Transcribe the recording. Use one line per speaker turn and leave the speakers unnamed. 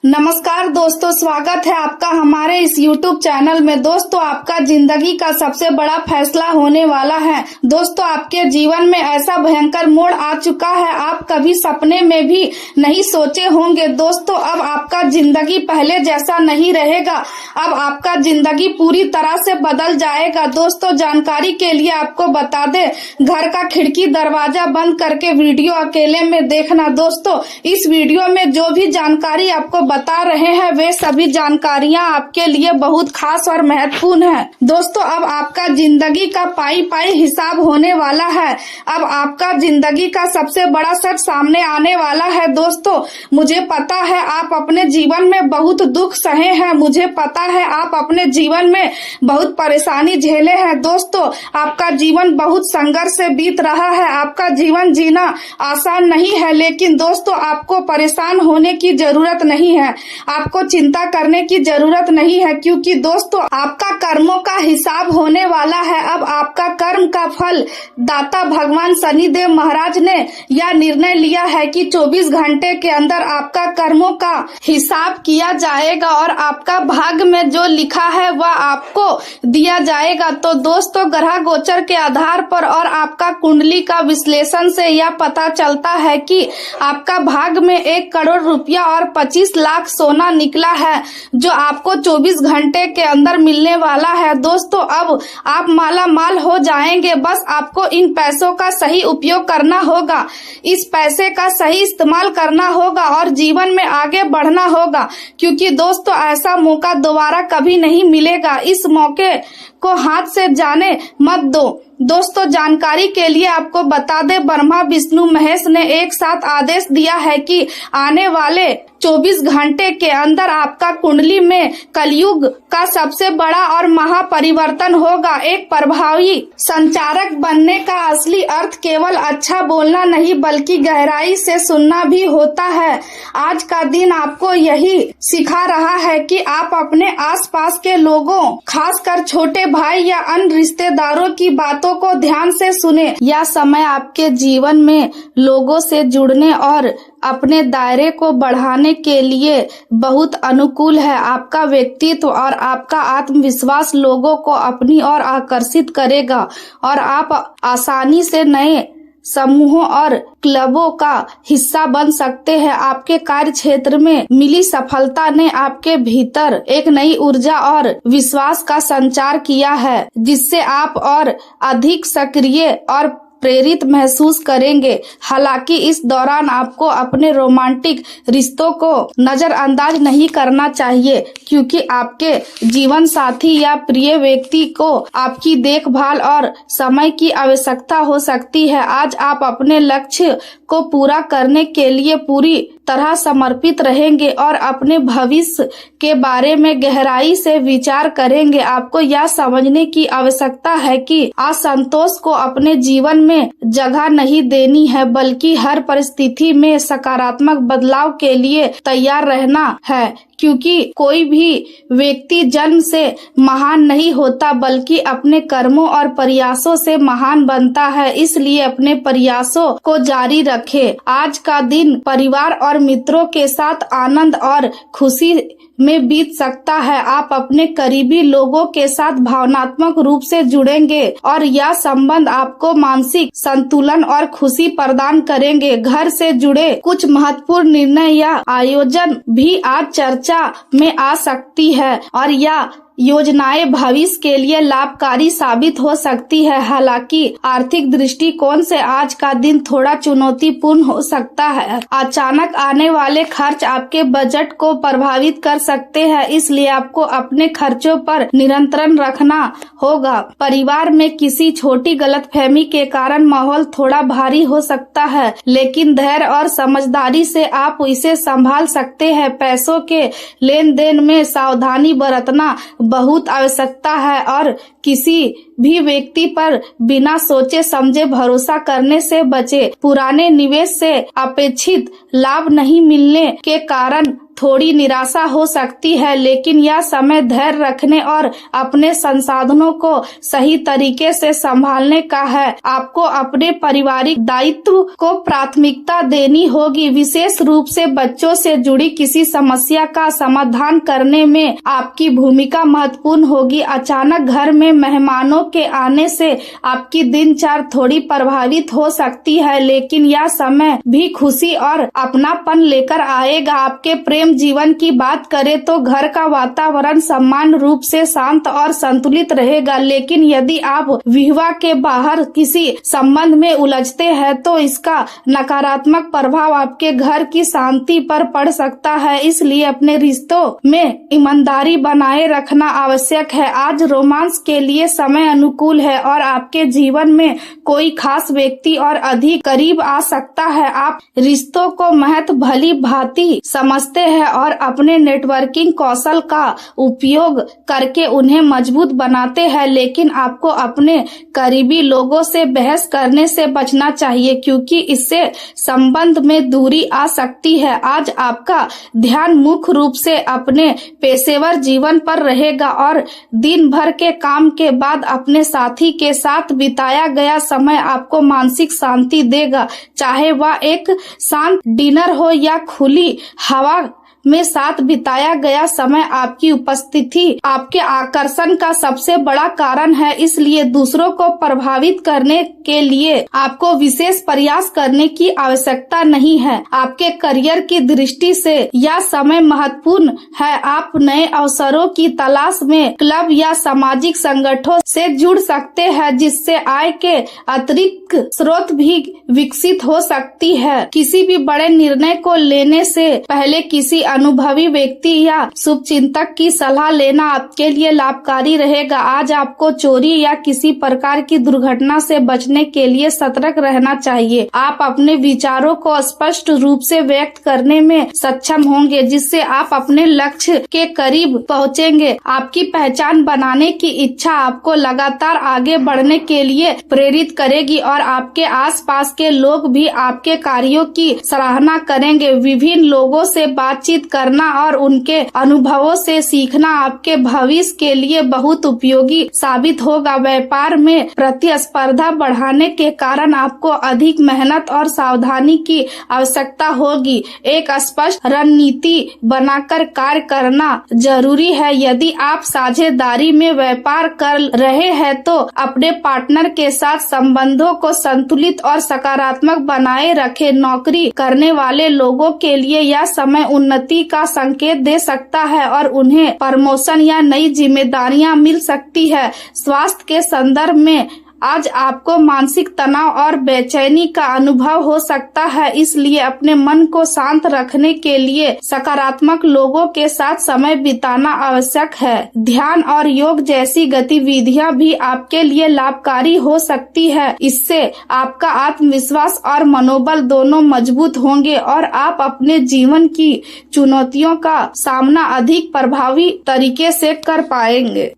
नमस्कार दोस्तों, स्वागत है आपका हमारे इस YouTube चैनल में। दोस्तों, आपका जिंदगी का सबसे बड़ा फैसला होने वाला है। दोस्तों, आपके जीवन में ऐसा भयंकर मोड़ आ चुका है, आप कभी सपने में भी नहीं सोचे होंगे। दोस्तों, अब आपका जिंदगी पहले जैसा नहीं रहेगा, अब आपका जिंदगी पूरी तरह से बदल जाएगा। दोस्तों, जानकारी के लिए आपको बता दें, घर का खिड़की दरवाजा बंद करके वीडियो अकेले में देखना। दोस्तों, इस वीडियो में जो भी जानकारी आपको बता रहे हैं वे सभी जानकारियां आपके लिए बहुत खास और महत्वपूर्ण है। दोस्तों, अब आपका जिंदगी का पाई पाई हिसाब होने वाला है। अब आपका जिंदगी का सबसे बड़ा सच सामने आने वाला है। दोस्तों, मुझे पता है आप अपने जीवन में बहुत दुख सहे हैं, मुझे पता है आप अपने जीवन में बहुत परेशानी झेले हैं। दोस्तों, आपका जीवन बहुत संघर्ष से बीत रहा है, आपका जीवन जीना आसान नहीं है, लेकिन दोस्तों आपको परेशान होने की जरूरत नहीं है, आपको चिंता करने की जरूरत नहीं है, क्योंकि दोस्तों आपका कर्मों का हिसाब होने वाला है। अब आपका कर्म का फल दाता भगवान शनिदेव महाराज ने यह निर्णय लिया है कि 24 घंटे के अंदर आपका कर्मों का हिसाब किया जाएगा और आपका भाग्य में जो लिखा है वह आपको दिया जाएगा। तो दोस्तों, ग्रह गोचर के आधार पर और आपका कुंडली का विश्लेषण से यह पता चलता है कि आपका भाग्य में 1 करोड़ रुपया और 25 लाख सोना निकला है, जो आपको 24 घंटे के अंदर मिलने वाला है। दोस्तों, अब आप माला माल हो जाएंगे, बस आपको इन पैसों का सही उपयोग करना होगा, इस पैसे का सही इस्तेमाल करना होगा और जीवन में आगे बढ़ना होगा, क्योंकि दोस्तों ऐसा मौका दोबारा कभी नहीं मिलेगा। इस मौके को हाथ से जाने मत दो। दोस्तों, जानकारी के लिए आपको बता दें, ब्रह्मा विष्णु महेश ने एक साथ आदेश दिया है कि आने वाले 24 घंटे के अंदर आपका कुंडली में कलयुग का सबसे बड़ा और महापरिवर्तन होगा। एक प्रभावी संचारक बनने का असली अर्थ केवल अच्छा बोलना नहीं बल्कि गहराई से सुनना भी होता है। आज का दिन आपको यही सिखा रहा है कि आप अपने आसपास के लोगों, खासकर छोटे भाई या अन्य रिश्तेदारों की बातों को ध्यान से सुने। यह समय आपके जीवन में लोगों से जुड़ने और अपने दायरे को बढ़ाने के लिए बहुत अनुकूल है। आपका व्यक्तित्व और आपका आत्मविश्वास लोगों को अपनी ओर आकर्षित करेगा और आप आसानी से नए समूहों और क्लबों का हिस्सा बन सकते हैं। आपके कार्य क्षेत्र में मिली सफलता ने आपके भीतर एक नई ऊर्जा और विश्वास का संचार किया है, जिससे आप और अधिक सक्रिय और प्रेरित महसूस करेंगे। हालांकि इस दौरान आपको अपने रोमांटिक रिश्तों को नजरअंदाज नहीं करना चाहिए, क्योंकि आपके जीवन साथी या प्रिय व्यक्ति को आपकी देखभाल और समय की आवश्यकता हो सकती है। आज आप अपने लक्ष्य को पूरा करने के लिए पूरी तरह समर्पित रहेंगे और अपने भविष्य के बारे में गहराई से विचार करेंगे। आपको यह समझने की आवश्यकता है कि असंतोष को अपने जीवन में जगह नहीं देनी है, बल्कि हर परिस्थिति में सकारात्मक बदलाव के लिए तैयार रहना है, क्योंकि कोई भी व्यक्ति जन्म से महान नहीं होता बल्कि अपने कर्मों और प्रयासों से महान बनता है। इसलिए अपने प्रयासों को जारी रखें। आज का दिन परिवार और मित्रों के साथ आनंद और खुशी में बीत सकता है। आप अपने करीबी लोगों के साथ भावनात्मक रूप से जुड़ेंगे और यह संबंध आपको मानसिक संतुलन और खुशी प्रदान करेंगे। घर से जुड़े कुछ महत्वपूर्ण निर्णय या आयोजन भी आज चर्चा में आ सकती है और यह योजनाएं भविष्य के लिए लाभकारी साबित हो सकती है। हालांकि आर्थिक दृष्टिकोण से आज का दिन थोड़ा चुनौतीपूर्ण हो सकता है। अचानक आने वाले खर्च आपके बजट को प्रभावित कर सकते हैं, इसलिए आपको अपने खर्चों पर नियंत्रण रखना होगा। परिवार में किसी छोटी गलतफहमी के कारण माहौल थोड़ा भारी हो सकता है, लेकिन धैर्य और समझदारी से आप इसे संभाल सकते हैं। पैसों के लेन देन में सावधानी बरतना बहुत आवश्यकता है और किसी भी व्यक्ति पर बिना सोचे समझे भरोसा करने से बचे। पुराने निवेश से अपेक्षित लाभ नहीं मिलने के कारण थोड़ी निराशा हो सकती है, लेकिन यह समय धैर्य रखने और अपने संसाधनों को सही तरीके से संभालने का है। आपको अपने पारिवारिक दायित्व को प्राथमिकता देनी होगी। विशेष रूप से बच्चों से जुड़ी किसी समस्या का समाधान करने में आपकी भूमिका महत्वपूर्ण होगी। अचानक घर में मेहमानों के आने से आपकी दिनचर्या थोड़ी प्रभावित हो सकती है, लेकिन यह समय भी खुशी और अपनापन लेकर आएगा। आपके प्रेम जीवन की बात करें तो घर का वातावरण सामान्य रूप से शांत और संतुलित रहेगा, लेकिन यदि आप विवाह के बाहर किसी संबंध में उलझते हैं तो इसका नकारात्मक प्रभाव आपके घर की शांति पर पड़ सकता है। इसलिए अपने रिश्तों में ईमानदारी बनाए रखना आवश्यक है। आज रोमांस के लिए समय अनुकूल है और आपके जीवन में कोई खास व्यक्ति और अधिक करीब आ सकता है। आप रिश्तों को महत्व भली भांति समझते हैं और अपने नेटवर्किंग कौशल का उपयोग करके उन्हें मजबूत बनाते हैं, लेकिन आपको अपने करीबी लोगों से बहस करने से बचना चाहिए, क्योंकि इससे संबंध में दूरी आ सकती है। आज आपका ध्यान मुख्य रूप से अपने पेशेवर जीवन पर रहेगा और दिन भर के काम के बाद अपने साथी के साथ बिताया गया समय आपको मानसिक शांति देगा। चाहे वह एक शांत डिनर हो या खुली हवा में साथ बिताया गया समय, आपकी उपस्थिति आपके आकर्षण का सबसे बड़ा कारण है। इसलिए दूसरों को प्रभावित करने के लिए आपको विशेष प्रयास करने की आवश्यकता नहीं है। आपके करियर की दृष्टि से यह समय महत्वपूर्ण है। आप नए अवसरों की तलाश में क्लब या सामाजिक संगठनों से जुड़ सकते हैं, जिससे आय के अतिरिक्त स्रोत भी विकसित हो सकती है। किसी भी बड़े निर्णय को लेने से पहले किसी अनुभवी व्यक्ति या शुभचिंतक की सलाह लेना आपके लिए लाभकारी रहेगा। आज आपको चोरी या किसी प्रकार की दुर्घटना से बचने के लिए सतर्क रहना चाहिए। आप अपने विचारों को स्पष्ट रूप से व्यक्त करने में सक्षम होंगे, जिससे आप अपने लक्ष्य के करीब पहुंचेंगे। आपकी पहचान बनाने की इच्छा आपको लगातार आगे बढ़ने के लिए प्रेरित करेगी और आपके आसपास के लोग भी आपके कार्यों की सराहना करेंगे। विभिन्न लोगों से बातचीत करना और उनके अनुभवों से सीखना आपके भविष्य के लिए बहुत उपयोगी साबित होगा। व्यापार में प्रतिस्पर्धा बढ़ाने के कारण आपको अधिक मेहनत और सावधानी की आवश्यकता होगी। एक स्पष्ट रणनीति बनाकर कार्य करना जरूरी है। यदि आप साझेदारी में व्यापार कर रहे हैं तो अपने पार्टनर के साथ संबंधों को संतुलित और सकारात्मक बनाए रखें। नौकरी करने वाले लोगों के लिए यह समय उन्नति का संकेत दे सकता है और उन्हें प्रमोशन या नई जिम्मेदारियां मिल सकती है। स्वास्थ्य के संदर्भ में आज आपको मानसिक तनाव और बेचैनी का अनुभव हो सकता है, इसलिए अपने मन को शांत रखने के लिए सकारात्मक लोगों के साथ समय बिताना आवश्यक है। ध्यान और योग जैसी गतिविधियां भी आपके लिए लाभकारी हो सकती है। इससे आपका आत्मविश्वास और मनोबल दोनों मजबूत होंगे और आप अपने जीवन की चुनौतियों का सामना अधिक प्रभावी तरीके से कर पाएंगे।